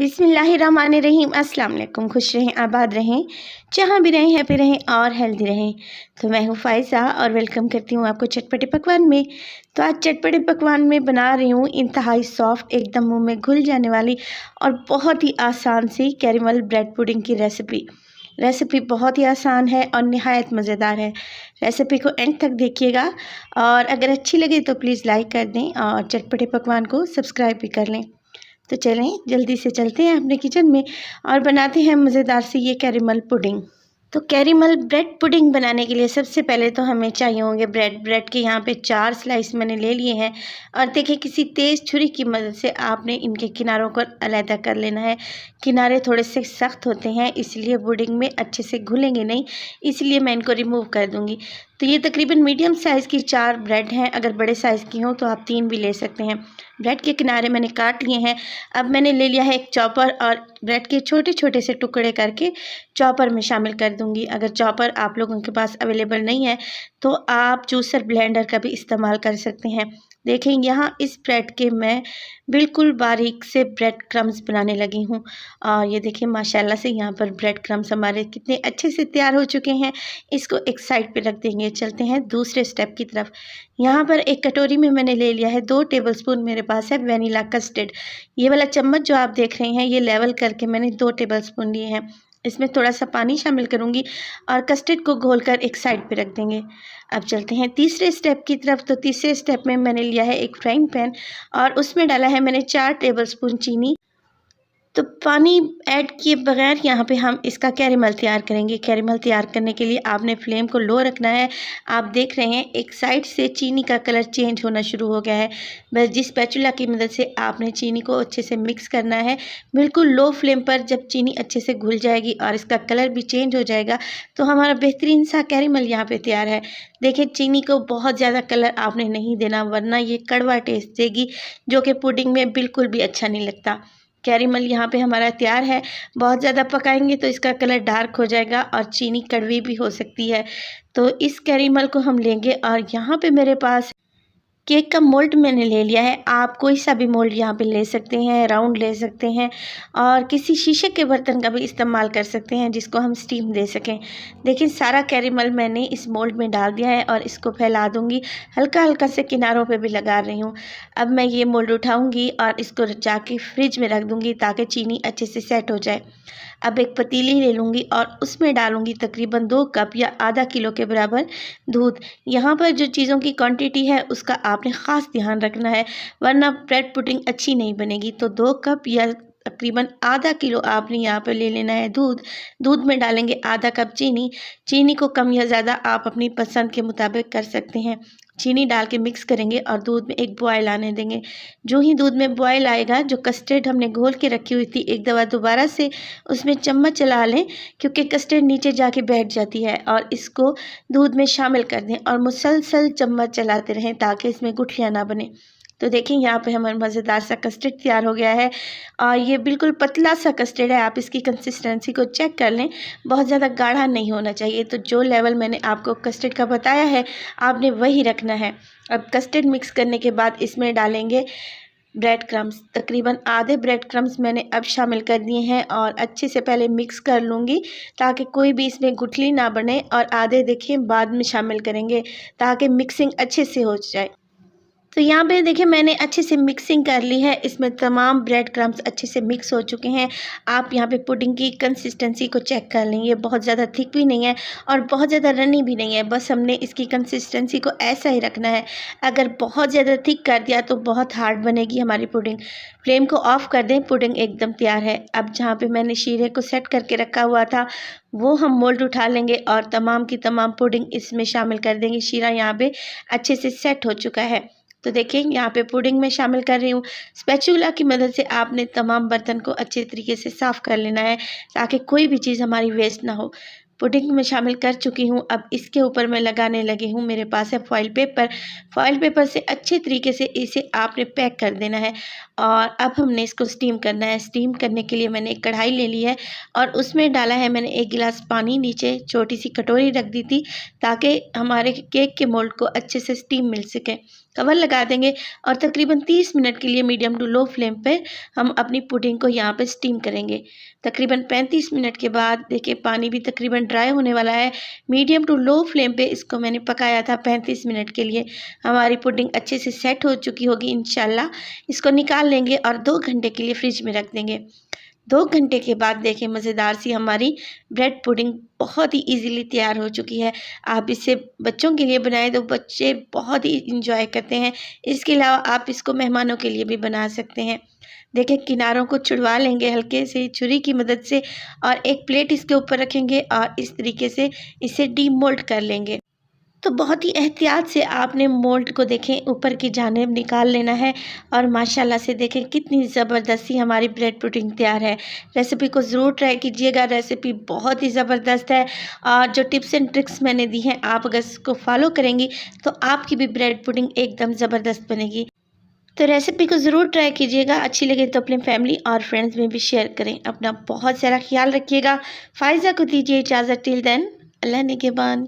बिस्मिल्लाहिर्रहमानिर्रहीम। अस्सलाम वालेकुम। खुश रहें, आबाद रहें, जहाँ भी रहें, हैप्पी रहें और हेल्दी रहें। तो मैं हूँ फ़ाइज़ा और वेलकम करती हूँ आपको चटपटे पकवान में। तो आज चटपटे पकवान में बना रही हूँ इंतहाई सॉफ्ट, एकदम मुंह में घुल जाने वाली और बहुत ही आसान सी कैरेमल ब्रेड पुडिंग की रेसिपी बहुत ही आसान है और निहायत मज़ेदार है। रेसिपी को एंड तक देखिएगा और अगर अच्छी लगे तो प्लीज़ लाइक कर दें और चटपटे पकवान को सब्सक्राइब भी कर लें। तो चलें जल्दी से चलते हैं अपने किचन में और बनाते हैं मज़ेदार सी ये कैरेमल पुडिंग। तो कैरेमल ब्रेड पुडिंग बनाने के लिए सबसे पहले तो हमें चाहिए होंगे ब्रेड के यहाँ पे 4 स्लाइस मैंने ले लिए हैं। और देखिए किसी तेज़ छुरी की मदद से आपने इनके किनारों को अलग कर लेना है। किनारे थोड़े से सख्त होते हैं, इसलिए पुडिंग में अच्छे से घुलेंगे नहीं, इसलिए मैं इनको रिमूव कर दूँगी। तो ये तकरीबन मीडियम साइज़ की 4 ब्रेड हैं। अगर बड़े साइज़ की हो तो आप 3 भी ले सकते हैं। ब्रेड के किनारे मैंने काट लिए हैं। अब मैंने ले लिया है एक चॉपर और ब्रेड के छोटे छोटे से टुकड़े करके चॉपर में शामिल कर दूंगी। अगर चॉपर आप लोगों के पास अवेलेबल नहीं है तो आप जूसर ब्लेंडर का भी इस्तेमाल कर सकते हैं। देखें यहाँ इस ब्रेड के मैं बिल्कुल बारीक से ब्रेड क्रम्स बनाने लगी हूँ। और ये देखें माशाल्लाह से यहाँ पर ब्रेड क्रम्स हमारे कितने अच्छे से तैयार हो चुके हैं। इसको एक साइड पे रख देंगे। चलते हैं दूसरे स्टेप की तरफ। यहाँ पर एक कटोरी में मैंने ले लिया है 2 टेबलस्पून मेरे पास है वेनिला कस्टर्ड। ये वाला चम्मच जो आप देख रहे हैं ये लेवल करके मैंने 2 टेबलस्पून लिए हैं। इसमें थोड़ा सा पानी शामिल करूँगी और कस्टर्ड को घोलकर एक साइड पे रख देंगे। अब चलते हैं तीसरे स्टेप की तरफ। तो तीसरे स्टेप में मैंने लिया है एक फ्राइंग पैन और उसमें डाला है मैंने 4 टेबलस्पून चीनी। तो पानी ऐड किए बगैर यहाँ पे हम इसका कैरेमल तैयार करेंगे। कैरेमल तैयार करने के लिए आपने फ्लेम को लो रखना है। आप देख रहे हैं एक साइड से चीनी का कलर चेंज होना शुरू हो गया है। बस जिस स्पैचुला की मदद से आपने चीनी को अच्छे से मिक्स करना है, बिल्कुल लो फ्लेम पर। जब चीनी अच्छे से घुल जाएगी और इसका कलर भी चेंज हो जाएगा तो हमारा बेहतरीन सा कैरेमल यहाँ पर तैयार है। देखिए चीनी को बहुत ज़्यादा कलर आपने नहीं देना, वरना ये कड़वा टेस्ट देगी जो कि पुडिंग में बिल्कुल भी अच्छा नहीं लगता। कैरेमल यहाँ पे हमारा तैयार है। बहुत ज़्यादा पकाएंगे तो इसका कलर डार्क हो जाएगा और चीनी कड़वी भी हो सकती है। तो इस कैरेमल को हम लेंगे और यहाँ पे मेरे पास केक का मोल्ड मैंने ले लिया है। आप कोई सा भी मोल्ड यहाँ पे ले सकते हैं, राउंड ले सकते हैं और किसी शीशे के बर्तन का भी इस्तेमाल कर सकते हैं जिसको हम स्टीम दे सकें। देखिए सारा कैरेमल मैंने इस मोल्ड में डाल दिया है और इसको फैला दूंगी। हल्का हल्का से किनारों पे भी लगा रही हूँ। अब मैं ये मोल्ड उठाऊंगी और इसको जाके फ्रिज में रख दूंगी ताकि चीनी अच्छे से सेट हो जाए। अब एक पतीली ले लूँगी और उसमें डालूँगी तकरीबन 2 कप या आधा किलो के बराबर दूध। यहाँ पर जो चीज़ों की क्वांटिटी है उसका आपने ख़ास ध्यान रखना है, वरना ब्रेड पुडिंग अच्छी नहीं बनेगी। तो 2 कप या तकरीबन आधा किलो आपने यहाँ पर ले लेना है दूध। दूध में डालेंगे आधा कप चीनी। चीनी को कम या ज़्यादा आप अपनी पसंद के मुताबिक कर सकते हैं। चीनी डाल के मिक्स करेंगे और दूध में एक बॉयल आने देंगे। जो ही दूध में बॉयल आएगा, जो कस्टर्ड हमने घोल के रखी हुई थी, एक दफ़ा दोबारा से उसमें चम्मच चला लें क्योंकि कस्टर्ड नीचे जाके बैठ जाती है, और इसको दूध में शामिल कर दें और मुसलसल चम्मच चलाते रहें ताकि इसमें गुठलियाँ ना बने। तो देखें यहाँ पे हमारा मज़ेदार सा कस्टर्ड तैयार हो गया है और ये बिल्कुल पतला सा कस्टर्ड है। आप इसकी कंसिस्टेंसी को चेक कर लें, बहुत ज़्यादा गाढ़ा नहीं होना चाहिए। तो जो लेवल मैंने आपको कस्टर्ड का बताया है आपने वही रखना है। अब कस्टर्ड मिक्स करने के बाद इसमें डालेंगे ब्रेड क्रम्स। तकरीबन आधे ब्रेड क्रम्स मैंने अब शामिल कर दिए हैं और अच्छे से पहले मिक्स कर लूँगी ताकि कोई भी इसमें गुठली ना बने, और आधे देखिए बाद में शामिल करेंगे ताकि मिक्सिंग अच्छे से हो जाए। तो यहाँ पे देखिए मैंने अच्छे से मिक्सिंग कर ली है। इसमें तमाम ब्रेड क्रम्स अच्छे से मिक्स हो चुके हैं। आप यहाँ पे पुडिंग की कंसिस्टेंसी को चेक कर लें। ये बहुत ज़्यादा थिक भी नहीं है और बहुत ज़्यादा रनी भी नहीं है, बस हमने इसकी कंसिस्टेंसी को ऐसा ही रखना है। अगर बहुत ज़्यादा थिक कर दिया तो बहुत हार्ड बनेगी हमारी पुडिंग। फ्लेम को ऑफ कर दें, पुडिंग एकदम तैयार है। अब जहाँ पर मैंने शीरे को सेट करके रखा हुआ था वो हम मोल्ड उठा लेंगे और तमाम की तमाम पुडिंग इसमें शामिल कर देंगे। शीरा यहाँ पे अच्छे से सेट हो चुका है। तो देखिए यहाँ पे पुडिंग में शामिल कर रही हूँ। स्पैचुला की मदद से आपने तमाम बर्तन को अच्छे तरीके से साफ़ कर लेना है ताकि कोई भी चीज़ हमारी वेस्ट ना हो। पुडिंग में शामिल कर चुकी हूँ। अब इसके ऊपर मैं लगाने लगी हूँ, मेरे पास है फॉइल पेपर। फॉइल पेपर से अच्छे तरीके से इसे आपने पैक कर देना है और अब हमने इसको स्टीम करना है। स्टीम करने के लिए मैंने एक कढ़ाई ले ली है और उसमें डाला है मैंने 1 गिलास पानी। नीचे छोटी सी कटोरी रख दी थी ताकि हमारे केक के मोल्ड को अच्छे से स्टीम मिल सके। कवर लगा देंगे और तकरीबन 30 मिनट के लिए मीडियम टू लो फ्लेम पे हम अपनी पुडिंग को यहाँ पे स्टीम करेंगे। तकरीबन 35 मिनट के बाद देखिए पानी भी तकरीबन ड्राई होने वाला है। मीडियम टू लो फ्लेम पे इसको मैंने पकाया था 35 मिनट के लिए। हमारी पुडिंग अच्छे से सेट हो चुकी होगी इंशाल्लाह। इसको निकाल लेंगे और 2 घंटे के लिए फ्रिज में रख देंगे। 2 घंटे के बाद देखें मज़ेदार सी हमारी ब्रेड पुडिंग बहुत ही इजीली तैयार हो चुकी है। आप इसे बच्चों के लिए बनाएं तो बच्चे बहुत ही इंजॉय करते हैं। इसके अलावा आप इसको मेहमानों के लिए भी बना सकते हैं। देखें किनारों को छुड़वा लेंगे हल्के से छुरी की मदद से और एक प्लेट इसके ऊपर रखेंगे और इस तरीके से इसे डीमोल्ड कर लेंगे। तो बहुत ही एहतियात से आपने मोल्ड को देखें ऊपर की जानिब निकाल लेना है और माशाल्लाह से देखें कितनी ज़बरदस्ती हमारी ब्रेड पुडिंग तैयार है। रेसिपी को ज़रूर ट्राई कीजिएगा, रेसिपी बहुत ही ज़बरदस्त है और जो टिप्स एंड ट्रिक्स मैंने दी हैं आप अगर इसको फॉलो करेंगी तो आपकी भी ब्रेड पुडिंग एकदम ज़बरदस्त बनेगी। तो रेसिपी को ज़रूर ट्राई कीजिएगा, अच्छी लगे तो अपने फैमिली और फ्रेंड्स में भी शेयर करें। अपना बहुत सारा ख्याल रखिएगा। फ़ायज़ा को दीजिए इजाज़त, टिल देन अल्लाह निगहबान।